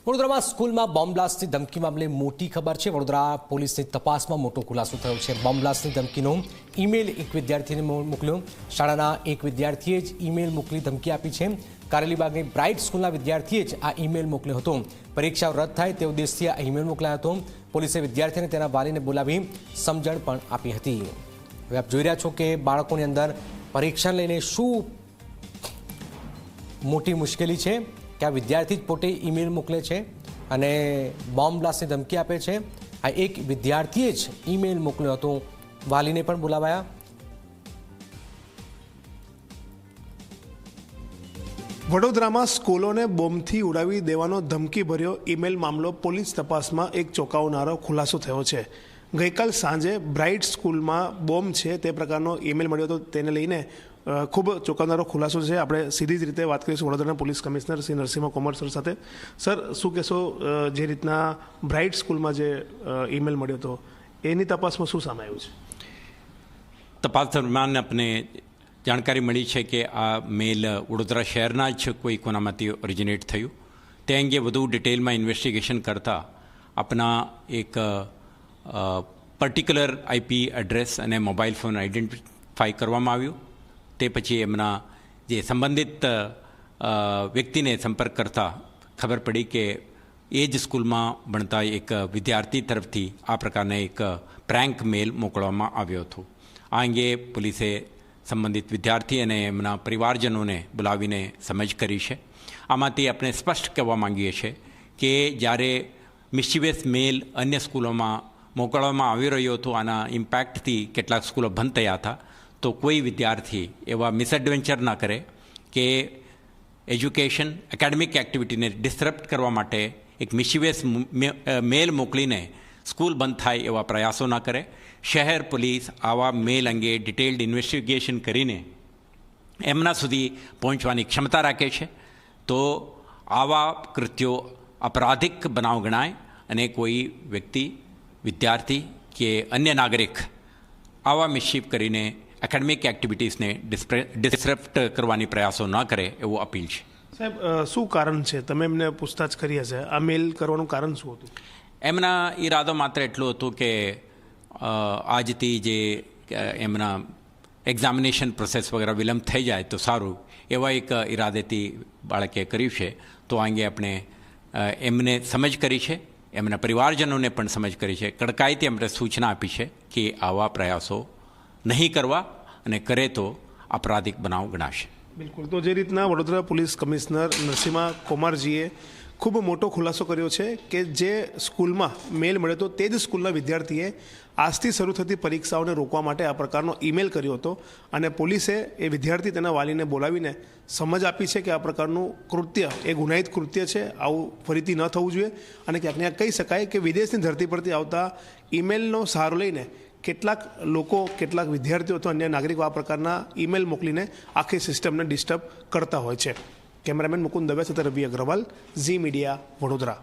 વડોદરામાં સ્કૂલમાં બોમ્બ બ્લાસ્ટની ધમકી મામલે મોટી ખબર છે। વડોદરા પોલીસની તપાસમાં મોટો ખુલાસો થયો છે। બોમ્બ બ્લાસ્ટની ધમકીનો ઈમેલ એક વિદ્યાર્થીને મોકલ્યો। શાળાના એક વિદ્યાર્થીએ જ ઈમેલ મોકલી ધમકી આપી છે। કારેલીબાગની બ્રાઇટ સ્કૂલના વિદ્યાર્થીએ જ આ ઈમેલ મોકલ્યો હતો। પરીક્ષાઓ રદ થાય તે ઉદ્દેશથી આ ઈમેલ મોકલાયો હતો। પોલીસે વિદ્યાર્થીને તેના વાલીને બોલાવી સમજણ પણ આપી હતી। હવે આપ જોઈ રહ્યા છો કે બાળકોની અંદર પરીક્ષા લઈને શું મોટી મુશ્કેલી છે કે આ વિદ્યાર્થી જ પોતે ઈમેલ મોકલે છે અને બોમ્બ બ્લાસ્ટની ધમકી આપે છે। આ એક વિદ્યાર્થીએ જ ઈમેલ મોકલ્યો હતો। વાલીને પણ બોલાવાયા। વડોદરામાં સ્કૂલોને બોમ્બથી ઉડાવી દેવાનો ધમકીભર્યો ઈમેલ મામલો પોલીસ તપાસમાં એક ચોંકાવનારો ખુલાસો થયો છે। ગઈકાલ સાંજે બ્રાઇટ સ્કૂલમાં બોમ્બ છે તે પ્રકારનો ઈમેલ મળ્યો હતો। તેને લઈને ખૂબ ચોંકાવનારો ખુલાસો છે। આપણે સીધી જ રીતે વાત કરીશું વડોદરાના police commissioner Shri Narsinh Kumar sir સાથે। સર, શું કહેશો, જે રીતના બ્રાઇટ સ્કૂલમાં જે ઈમેલ મળ્યો હતો એની તપાસમાં શું સામે આવ્યું છે? તપાસ દરમિયાન આપણે જાણકારી મળી છે કે આ મેલ વડોદરા શહેરના જ કોઈ કોનામાંથી ઓરિજિનેટ થયું। તે અંગે વધુ ડિટેલમાં ઇન્વેસ્ટિગેશન કરતાં આપણા એક પર્ટિક્યુલર આઈપી એડ્રેસ અને મોબાઈલ ફોન આઈડેન્ટિફાઈ કરવામાં આવ્યું। તે પછી એમના જે સંબંધિત વ્યક્તિને સંપર્ક કરતાં ખબર પડી કે એ જ સ્કૂલમાં ભણતા એક વિદ્યાર્થી તરફથી આ પ્રકારના એક પ્રેન્ક મેલ મોકલવામાં આવ્યો હતો। આ અંગે પોલીસે સંબંધિત વિદ્યાર્થી અને એમના પરિવારજનોને બોલાવીને સમજ કરી છે। આમાંથી આપણે સ્પષ્ટ કહેવા માંગીએ છીએ કે જ્યારે મિસ્ચીવિયસ મેલ અન્ય સ્કૂલોમાં મોકલવામાં આવી રહ્યો હતો, આના ઇમ્પેક્ટથી કેટલાક સ્કૂલો બંધ થયા હતા, તો કોઈ વિદ્યાર્થી એવા મિસએડવેન્ચર ના કરે કે એજ્યુકેશન એકેડેમિક એક્ટિવિટીને ડિસ્ટર્બ કરવા માટે એક મિસ્ચીવિયસ મેલ મોકલીને સ્કૂલ બંધ થાય એવા પ્રયાસો ના કરે। શહેર પોલીસ આવા મેલ અંગે ડિટેલ્ડ ઇન્વેસ્ટિગેશન કરીને એમના સુધી પહોંચવાની ક્ષમતા રાખે છે। તો આવા કૃત્યો અપરાધિક બનાવ ગણાય અને કોઈ વ્યક્તિ, વિદ્યાર્થી કે અન્ય નાગરિક આવા મિસશીફ કરીને એકેડેમિક એક્ટિવિટીઝને ડિસ્ટર્બ કરવાની પ્રયાસો ન કરે એવું અપીલ છે। સાહેબ, શું કારણ છે? તમે એમને પૂછતાછ કરી હશે, આ મેલ કરવાનું કારણ શું હતું? એમના ઈરાદો માત્ર એટલો હતો કે આજથી જે એમના એક્ઝામિનેશન પ્રોસેસ વગેરે વિલંબ થઈ જાય તો સારું, એવા એક ઈરાદેથી બાળકે કર્યું છે। તો આ અંગે આપણે એમને સમજ કરી છે, એમના પરિવારજનોને પણ સમજ કરી છે। કડકાઈથી એમણે સૂચના આપી છે કે આવા પ્રયાસો નહીં કરવા અને કરે તો અપરાધિક બનાવ ગણાશે। બિલકુલ। તો જે રીતના વડોદરા પોલીસ કમિશનર નરસિંહ કુમારજીએ ખૂબ મોટો ખુલાસો કર્યો છે કે જે સ્કૂલમાં મેલ મળ્યો હતો તે જ સ્કૂલના વિદ્યાર્થીએ આજથી શરૂ થતી પરીક્ષાઓને રોકવા માટે આ પ્રકારનો ઈમેલ કર્યો હતો અને પોલીસે એ વિદ્યાર્થી તેના વાલીને બોલાવીને સમજ આપી છે કે આ પ્રકારનું કૃત્ય એ ગુનાહિત કૃત્ય છે, આવું ફરીથી ન થવું જોઈએ। અને ક્યાંક ને ક્યાંક કહી શકાય કે વિદેશની ધરતી પરથી આવતા ઈમેલનો સહારો લઈને કેટલાક લોકો, કેટલાક વિદ્યાર્થીઓ અથવા અન્ય નાગરિકો આ પ્રકારના ઈમેલ મોકલીને આખી સિસ્ટમને ડિસ્ટર્બ કરતા હોય છે। કેમેરામેન મુકુંદ દવે સાથે રવિ અગ્રવાલ, ઝી મીડિયા, વડોદરા।